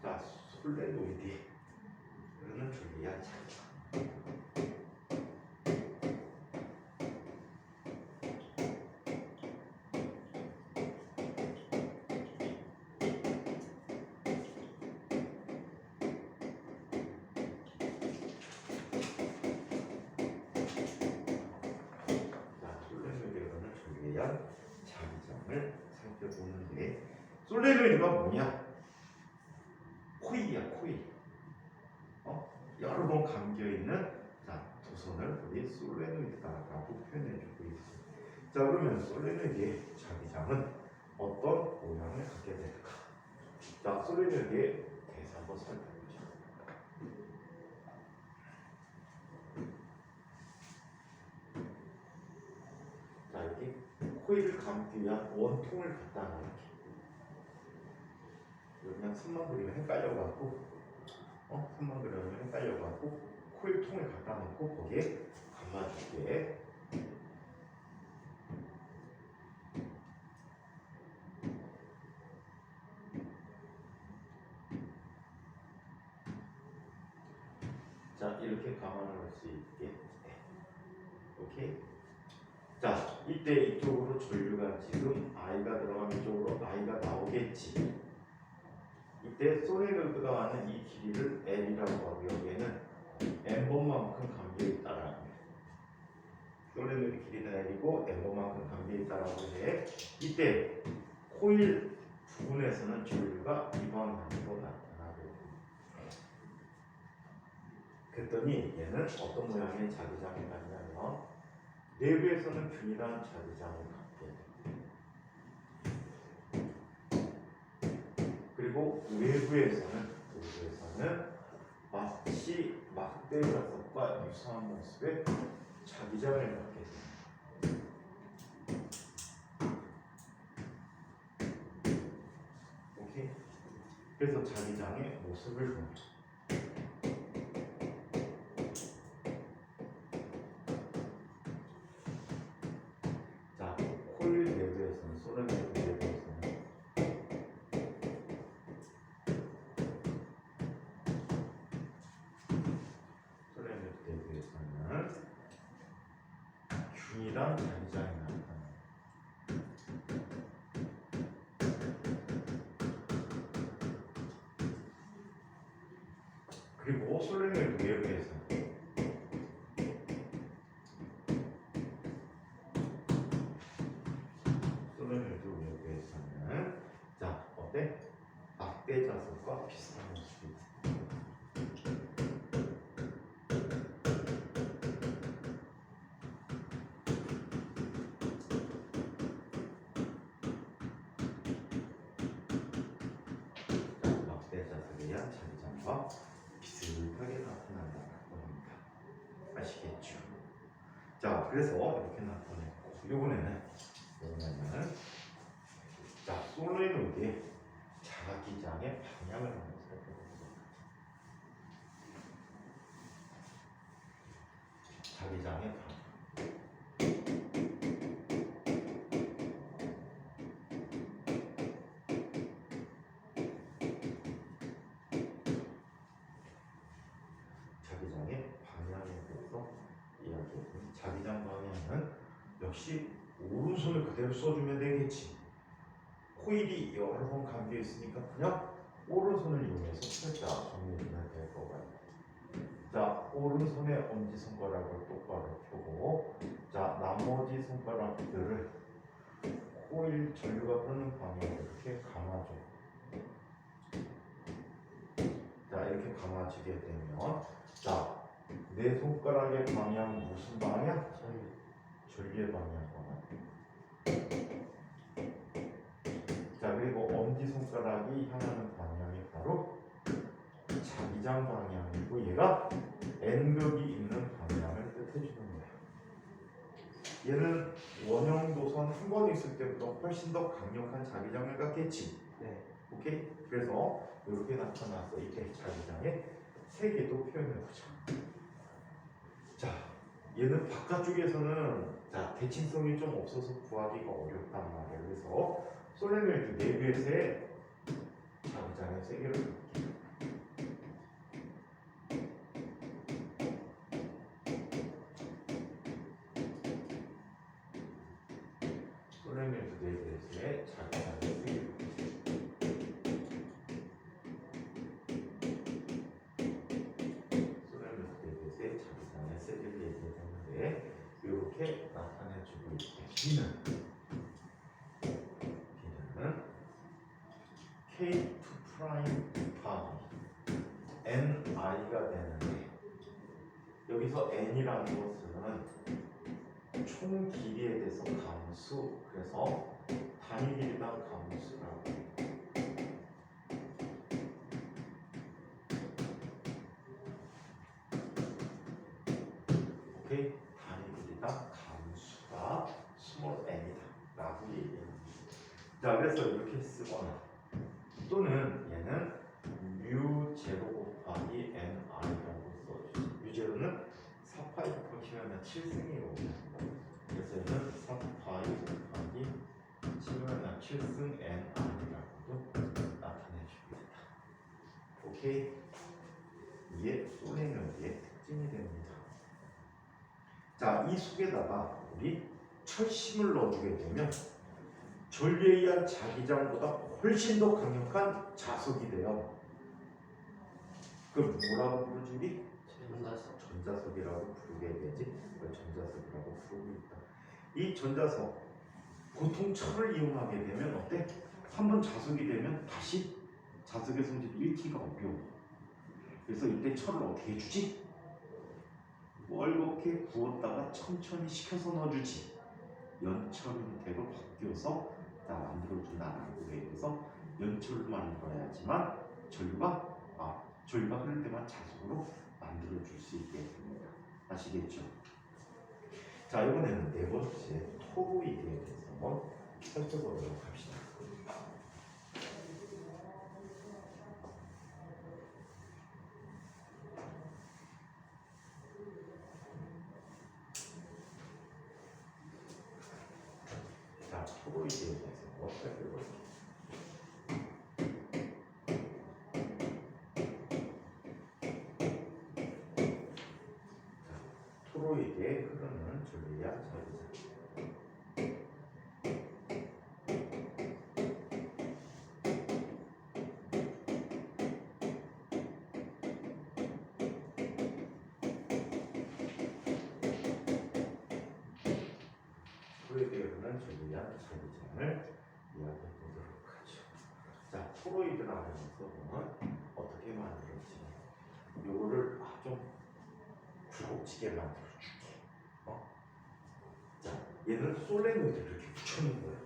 자, 솔레노이드 그러는 주의해야 자기장. 대한 자기장을 살펴보는데, 솔레노이드가 뭐냐? 코일이야, 코일. 여러 번 감겨있는 도선을 우리 솔레노이드다라고 표현해주고 있어. 자, 그러면 솔레노이드의 자기장은 어떤 모양을 갖게 될까? 자, 솔레노이드의 대사 한번 살펴보자. 자, 이렇게 코일을 감기 위한 원통을 갖다 놓을게. 그냥 선만 그리면 헷갈려갖고, 선만 그리면 헷갈려갖고 코일 통을 갖다 놓고 거기에 감아줄게. 자, 이렇게 감안할 수 있게. 오케이. 자, 이때 이쪽으로 전류가 지금 I가 들어가면 이쪽으로 I가 나오겠지. 이때 소레노이드가 가는 이 길이를 L이라고 하고 여기에는 N번만큼 감겨 있다라는 거예요. 소레노이드 길이는 L이고 N번만큼 감겨 있다라고 해. 이때 코일 부분에서는 전류가 이 방향으로 나타나고, 그랬더니 얘는 어떤 모양의 자기장이 나냐면 내부에서는 균일한 자기장을 갖게 돼. 그리고 외부에서는 마치 막대 자석과 유사한 모습의 자기장을 갖게 돼. 오케이? 그래서 자기장의 모습을 봅니다. 자, 코일 내부에서는 소레노이드 내부에서는 균일한 자기장이 나타납니다. 그리고 소레노이드 외부에서는 자, 어때? 막대 자석과 비슷한 모습이 있습니다. 막대 자석에 의한 자기장과 비슷하게 나타난다는 겁니다. 아시겠죠? 자, 그래서 이렇게 나타냈고, 이번에는 자, 소레노이드의 자기장의 방향을 한번 살펴보겠습니다. 자기장의 방향. 자기장의 방향에 대해서 이야기해보면 자기장 방향은 역시 오른손을 그대로 써주면 되겠지. 코일이 여러 번 감겨 있으니까 그냥 오른손을 이용해서 살짝 정리해주면 될 것 같아요. 자, 오른손의 엄지손가락을 똑바로 펴고, 자, 나머지 손가락들을 코일 전류가 흐르는 방향으로 이렇게 감아줘. 자, 이렇게 감아주게 되면, 자, 내 손가락의 방향 무슨 방향? 전류의 방향. 자, 그리고 엄지손가락이 향하는 방향이 바로 자기장 방향이고, 얘가 N극이 있는 방향을 뜻해주는 거예요. 얘는 원형 도선 한 번 있을 때보다 훨씬 더 강력한 자기장을 갖겠지. 네. 오케이? 그래서 이렇게 나타나서 이렇게 자기장의 세 개도 표현해보자. 자, 얘는 바깥쪽에서는 자, 대칭성이 좀 없어서 구하기가 어렵단 말이에요. 그래서 소레노이드 내부에서의 자기장의 세 개를 볼게요. 소레노이드 내부에서의 자기장의 세 개를 볼게요. 소레노이드 내부에서의 자기장의 세 개를 얘기했는데 이렇게 나타내주고 있고, B는 K2 프라임 곱하기 NI가 되는데, 여기서 N이라는 것은 총 길이에 대해서 감수, 그래서 단위 길이당 감수라고. 오케이? 단위 길이당 감수가 스몰 n이다 라고 얘기합니다. 자, 그래서 이렇게 쓰거나, 또는 얘는 μ0 곱하기 ni라고 써주죠. μ0는 4파이 곱하기면 7승이 오니다. 그래서 얘는 4파이 곱하기 7은 7승 ni라고도 나타내줍니다. 오케이? 이게 소레노이드의 확진이 됩니다. 자, 이 속에다가 우리 철심을 넣어주게 되면 전류에 의한 자기장보다 훨씬 더 강력한 자석이 돼요. 그럼 뭐라고 부르지 우리? 전자석. 전자석이라고 부르게 되지. 그걸 전자석이라고 부르고 있다. 이 전자석 보통 철을 이용하게 되면 어때? 한번 자석이 되면 다시 자석의 성질을 잃기가 어려워. 그래서 이때 철을 어떻게 해주지? 멀겋게 구웠다가 천천히 식혀서 넣어주지. 연철 형태로 바뀌어서 다 만들어준다라고 해서 연철로 만들어야지만 전류가 흐를 때만 자석으로 만들어줄 수 있게 됩니다. 아시겠죠? 자, 이번에는 네 번째 토로이드에 대해서 한번 살펴보도록 합시다. 자, 토로이드에 대해서 살펴볼게요. 토로이드에 흐르는 전류야 자기장. 토로이드에 흐르는 전류야 자기장을 이야기해 보도록 하죠. 자, 토로이드라는 것은 어떻게 만들어지냐? 요거를 좀 굴곡지게 만들어줄게. 자, 얘는 솔레노이드를 이렇게 붙여놓은 거야.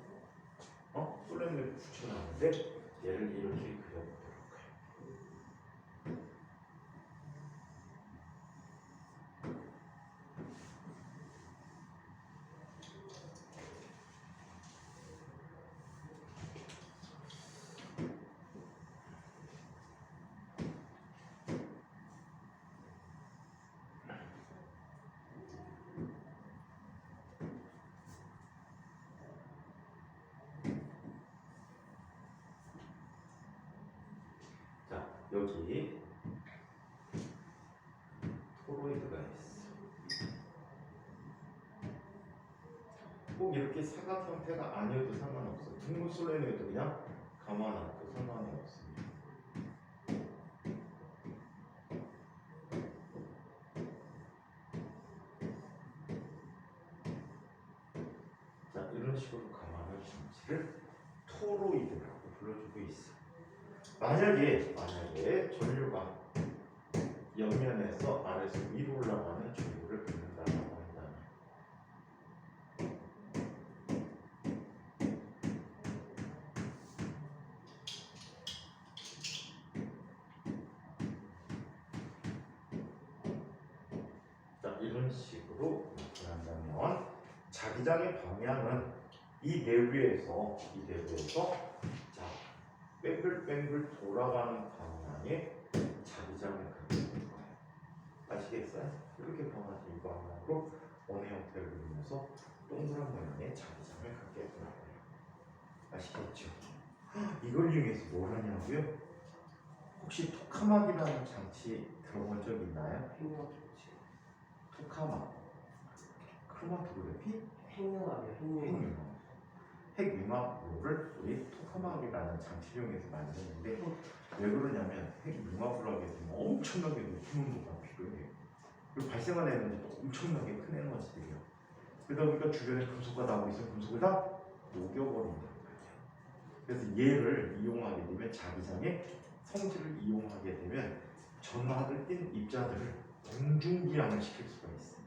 솔레노이드 붙여놨는데 얘를 이렇게 그려보도록 해. 자, 여기 토로이드가 있어. 꼭 이렇게 사각 형태가 아니어도 상관없어. 둥근 솔레노이드 그냥 감아놔도 상관이 없습니다. 자, 이런 식으로 감아놓은 장치를 토로이드라고 불러주고 있어. 만약에 전류가 옆면에서 아래서 위로 올라가는 전류를 빚는다고 한다면 자, 이런 식으로 나타난다면 자기장의 방향은 이 내부에서 자, 뺑글뺑글 돌아가는 방향의 자기장을 갖게 될 거예요. 아시겠어요? 이렇게 방향이 이 방향으로 원의 형태를 이루면서 동그란 모양의 자기장을 갖게 될 거예요. 아시겠죠? 이걸 이용해서 뭘 하냐고요? 혹시 토카막이라는 장치 들어본 적 있나요? 핵융합이지. 토카막, 크로마토그래피, 핵융합이야. 핵융합로를 우리 토카막이라는 장치를 이용해서 만드는데 왜 그러냐면 핵융합을 하게 되면 엄청나게 높은 온도가 필요해요. 그리고 발생한 에너지도 엄청나게 큰 에너지들이요. 그러다 보니까 주변에 금속과 나오고 있으면 금속을 다 녹여버린단 말이에요. 그래서 얘를 이용하게 되면 자기장의 성질을 이용하게 되면 전압을 띤 입자들을 공중부양을 시킬 수가 있어요.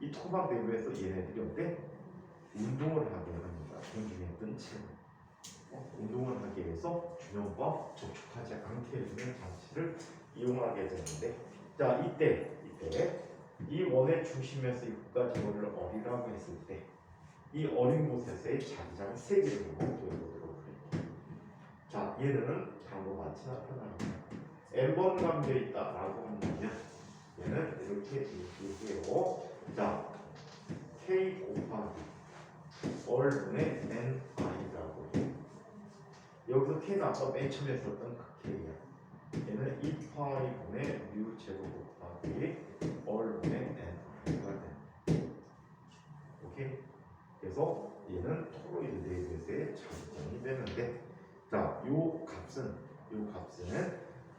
이 토막 내부에서 얘네들이 어때? 운동을 하게 합니다. 공중에 뜬 채로. 운동을 하기 위해서 균형과 접촉하지 않게 해주는 장치를 이용하게 되는데, 자, 이때 이 원의 중심에서 이 국가지원을 어리라고 했을 때 이 어린 곳에서의 자기장 세 개를 한번 보여보도록 할게요. 자, 얘는 다음과 같이 나타납니다. N번 감겨 있다라고 한다면 얘는 이렇게 얘기해요. 자, K 곱하기 얼분의 NI라고 해요. 여기서 K는 아까 맨 처음에 썼던 그 K야. 얘는 2파이분의 뮤 제곱 곱하기 얼분의 n가 돼. 오케이? 그래서 얘는 토로이드 내부에서의 자기장이 되는데, 자, 요 값은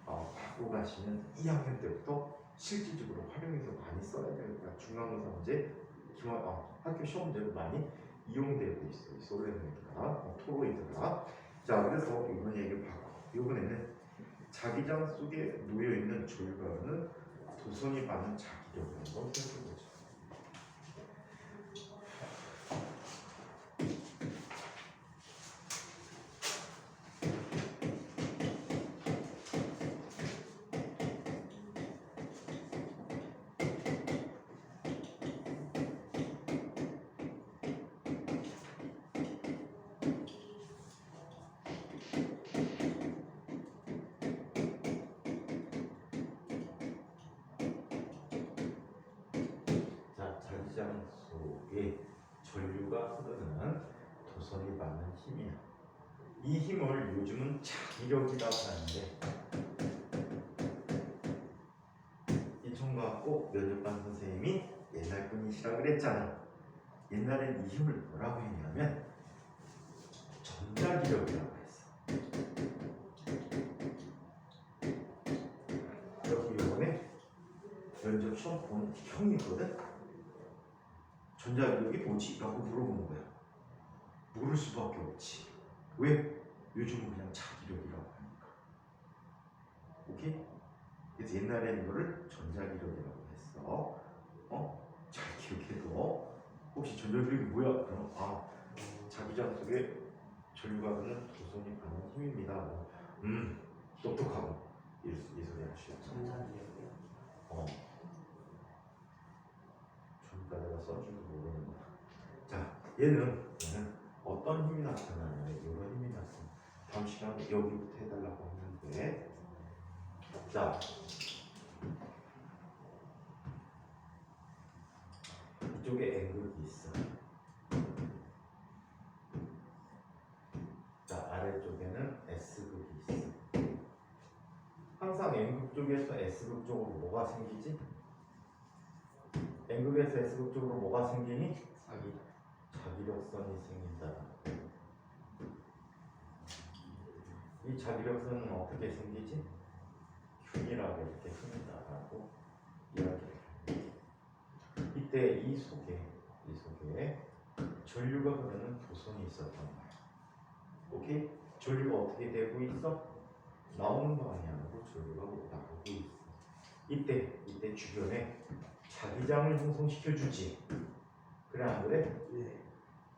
갖고 가시면 2학년 때부터 실질적으로 활용해서 많이 써야 되니까 중간고사 문제, 학교 시험 문제로 많이 이용되고 있어요. 솔레노이드가, 토로이드가. 자, 그래서 이번 얘기 봐봐. 이번에는 자기장 속에 놓여 있는 조율가는 도선이 많은 자기력이라는 걸 살펴보죠. 자, 자기장 속에 전류가 흐르는 도선이 많은 힘이야. 이 힘을 요즘은 자기력이라고 하는데, 이 총각 꼭 면접관 선생님이 옛날 분이시라 그랬잖아. 옛날엔 이 힘을 뭐라고 했냐면 전자기력이라고 했어. 여기 이번에 면접 시험 본 형이거든. 전자기력이 뭐지? 라고 물어보는 거야. 모를 수밖에 없지. 왜? 요즘은 그냥 자기력이라고 하니까. 오케이? 그래서 옛날에는 이거를 전자기력이라고 했어. 잘 기억해도 혹시 전자기력이 뭐야? 그럼 자기장 속에 전류가 흐르는 도선이 받는 힘입니다. 똑똑하고 이 소리 하시죠. 전자기력이요. 전자 내가 써줄도 모르는 거야. 자, 얘는 어떤 힘이 나타나냐? 이런 힘이 나타나. 다음 시간에 여기부터 해달라고 하는데, 자, 이쪽에 N극이 있어. 자, 아래쪽에는 S극이 있어. 항상 N극 쪽에서 S극 쪽으로 뭐가 생기지? N극에서 S극 쪽으로 뭐가 생기니? 자기력선이 생긴다. 이 자기력선은 어떻게 생기지? 균이라고 이렇게 생긴다라고 이야기해요. 이때 이 속에 전류가 흐르는 도선이 있었던 거야. 오케이? 전류가 어떻게 되고 있어? 나오는 방향으로 전류가 나오고 있어. 이때 주변에 자기장을 형성시켜 주지. 그래 안 그래? 네.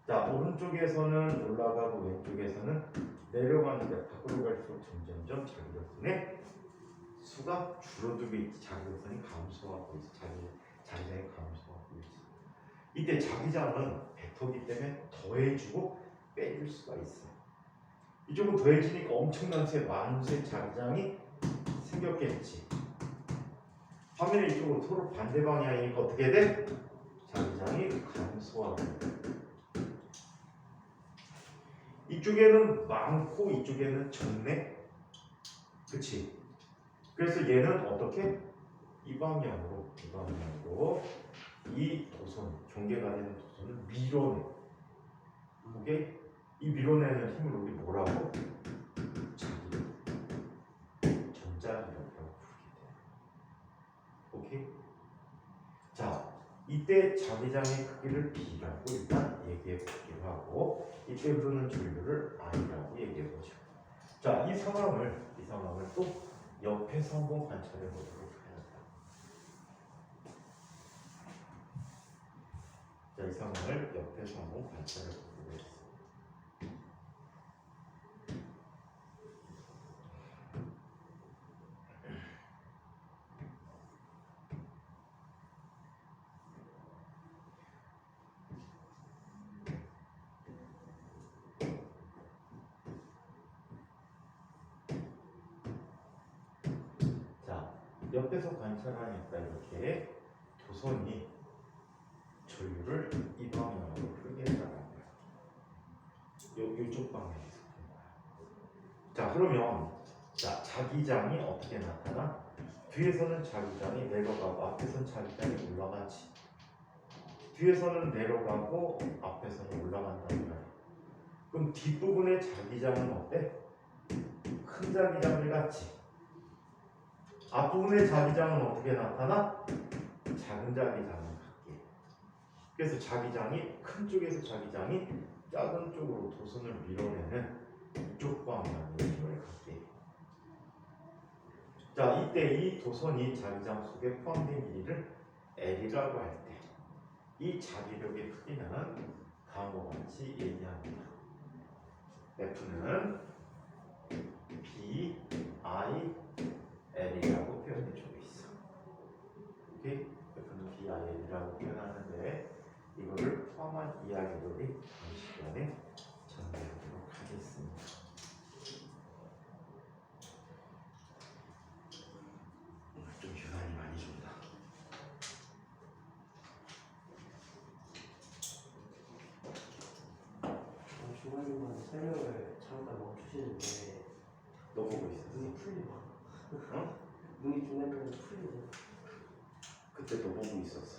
자, 오른쪽에서는 올라가고 왼쪽에서는 내려가는데 밖으로 갈수록 점점점 자기력선의 수가 줄어들고 있지. 자기력선이 감소하고 있어. 자기장이 감소하고 있어. 이때 자기장은 벡터기 때문에 더해주고 빼줄 수가 있어. 이쪽은 더해지니까 엄청난 많은 수의 자기장이 생겼겠지. 반면에 이쪽으로 서로 반대 방향이니까 어떻게 돼? 자기장이 감소하고 돼. 이쪽에는 많고 이쪽에는 적네. 그치? 그래서 얘는 어떻게? 이 방향으로 이 도선, 경계가 되는 도선을 밀어내. 오케이? 이 밀어내는 힘을 우리 뭐라고? 자기력. 전자기력이라고 부르게 돼. 오케이? 자, 이때 자기장의 크기를 B라고 일단 얘기해 보기로 하고, 이때 흐르는 전류를 I라고 얘기해 보죠. 자, 이 상황을 또 옆에서 한번 관찰해 보도록 하겠습니다. 자, 이 상황을 옆에서 한번 관찰해 보도록 하겠습니다. 자, 옆에서 관찰하니까 이렇게 도선이 전류를 이 방향으로 흐르게 해달라는 거야. 이쪽 방향에서 흐른 거야. 자, 그러면 자, 자기장이 어떻게 나타나? 뒤에서는 자기장이 내려가고 앞에서는 자기장이 올라가지. 뒤에서는 내려가고 앞에서는 올라간다는 말이야. 그럼 뒷부분의 자기장은 어때? 큰 자기장을 같지. 앞부분의 자기장은 어떻게 나타나? 작은 자기장을 갖게. 그래서 자기장이 큰 쪽에서 자기장이 작은 쪽으로 도선을 밀어내는 이쪽 방향의 힘을 갖게. 자, 이때 이 도선이 자기장 속에 포함된 길이를 L이라고 할 때 이 자기력의 크기는 다음과 같이 얘기합니다. F는 B, I, L이라고 표현해주고 있어. 오케이? F는 B, I, L이라고 표현하는데 이거를 포함한 이야기들이 다음 시간에 전달하도록 하겠습니다. 좀 시간이 많이 준다. 중간중간 설명을 잠깐 멈추시는데 너 보고 있었어? 눈이 풀리고 어? 눈이 중간중간 풀리고 그때 너 보고 있었어.